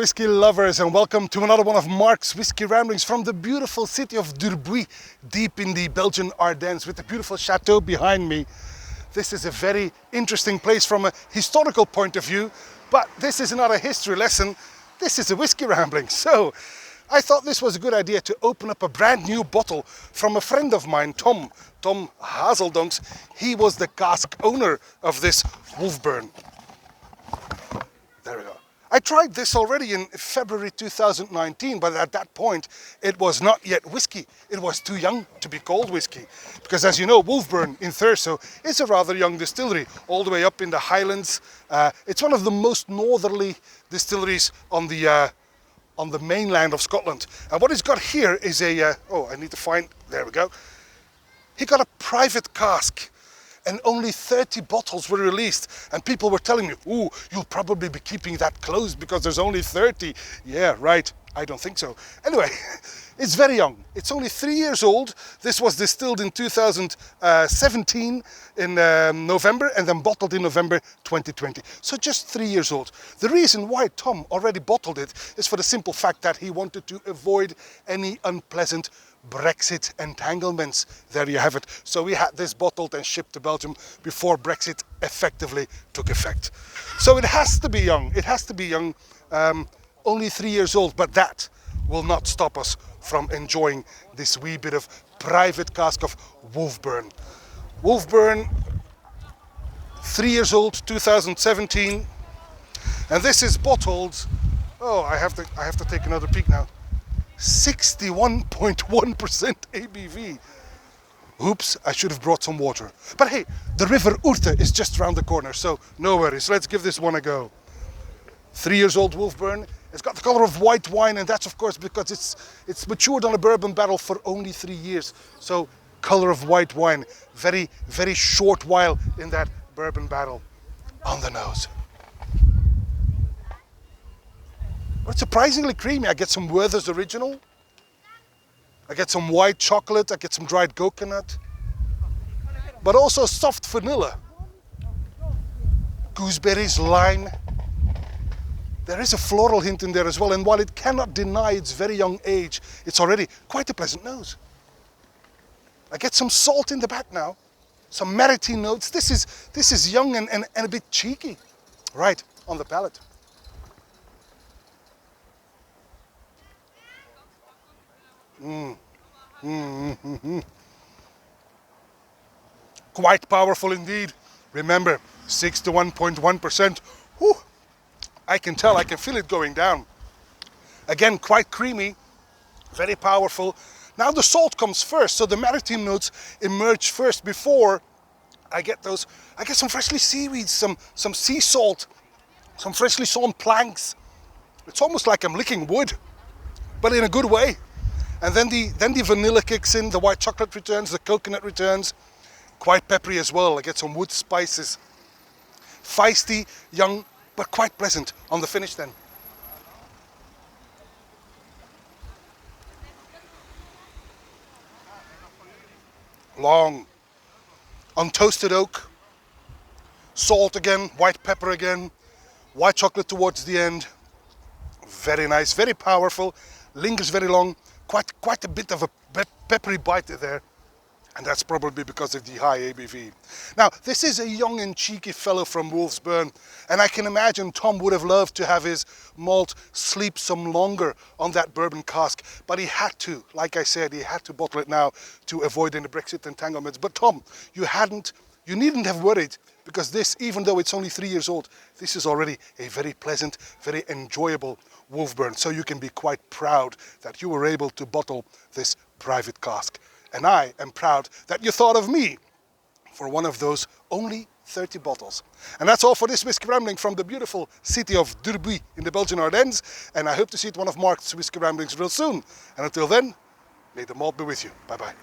whiskey lovers, and welcome to another one of Mark's Whiskey Ramblings from the beautiful city of Dermul, deep in the Belgian Ardennes, with the beautiful chateau behind me. This is a very interesting place from a historical point of view, but this is not a history lesson, this is a whiskey rambling. So I thought this was a good idea to open up a brand new bottle from a friend of mine, Tom Haseldonckx. He was the cask owner of this Wolfburn. There we go. I tried this already in February 2019, but at that point it was not yet whiskey. It was too young to be called whiskey. Because as you know, Wolfburn in Thurso is a rather young distillery, all the way up in the Highlands. It's one of the most northerly distilleries on the mainland of Scotland. And what he's got here is a, I need to find, there we go. He got a private cask. And only 30 bottles were released, and people were telling me, ooh, you'll probably be keeping that closed because there's only 30. Yeah, right, I don't think so. Anyway, it's very young. It's only 3 years old. This was distilled in 2017 in November, and then bottled in November 2020. So just 3 years old. The reason why Tom already bottled it is for the simple fact that he wanted to avoid any unpleasant Brexit entanglements. There you have it. So we had this bottled and shipped to Belgium before Brexit effectively took effect. So it has to be young. It has to be young. Only 3 years old, but that will not stop us from enjoying this wee bit of private cask of Wolfburn. Wolfburn, 3 years old, 2017, and this is bottled. Oh, I have to take another peek now. 61.1% ABV. Oops, I should have brought some water. But hey, the River Ourthe is just around the corner, so no worries. Let's give this one a go. 3 years old Wolfburn. It's got the color of white wine, and that's of course because it's matured on a bourbon barrel for only 3 years. So color of white wine, very, very short while in that bourbon barrel. On the nose. But it's surprisingly creamy. I get some Werther's Original. I get some white chocolate. I get some dried coconut. But also soft vanilla. Gooseberries, lime. There is a floral hint in there as well. And while it cannot deny its very young age, it's already quite a pleasant nose. I get some salt in the back now. Some maritime notes. This is young and a bit cheeky. Right, on the palate. Quite powerful indeed. Remember, 61.1%. I can tell, I can feel it going down. Again, quite creamy, very powerful. Now the salt comes first, so the maritime notes emerge first before I get those. I get some freshly seaweed, some sea salt, some freshly sawn planks. It's almost like I'm licking wood, but in a good way. And then the vanilla kicks in, the white chocolate returns, the coconut returns. Quite peppery as well. I get some wood spices. Feisty, young, but quite pleasant on the finish then. Long, untoasted oak, salt again, white pepper again, white chocolate towards the end. Very nice, very powerful, lingers very long. Quite a bit of a peppery bite there, and that's probably because of the high ABV. Now, this is a young and cheeky fellow from Wolfburn, and I can imagine Tom would have loved to have his malt sleep some longer on that bourbon cask, but he had to, like I said, he had to bottle it now to avoid any Brexit entanglements. But Tom, you needn't have worried, because this, even though it's only 3 years old, this is already a very pleasant, very enjoyable Wolfburn. So you can be quite proud that you were able to bottle this private cask. And I am proud that you thought of me for one of those only 30 bottles. And that's all for this whiskey rambling from the beautiful city of Dermul in the Belgian Ardennes. And I hope to see you at one of Mark's whiskey ramblings real soon. And until then, may the malt be with you. Bye-bye.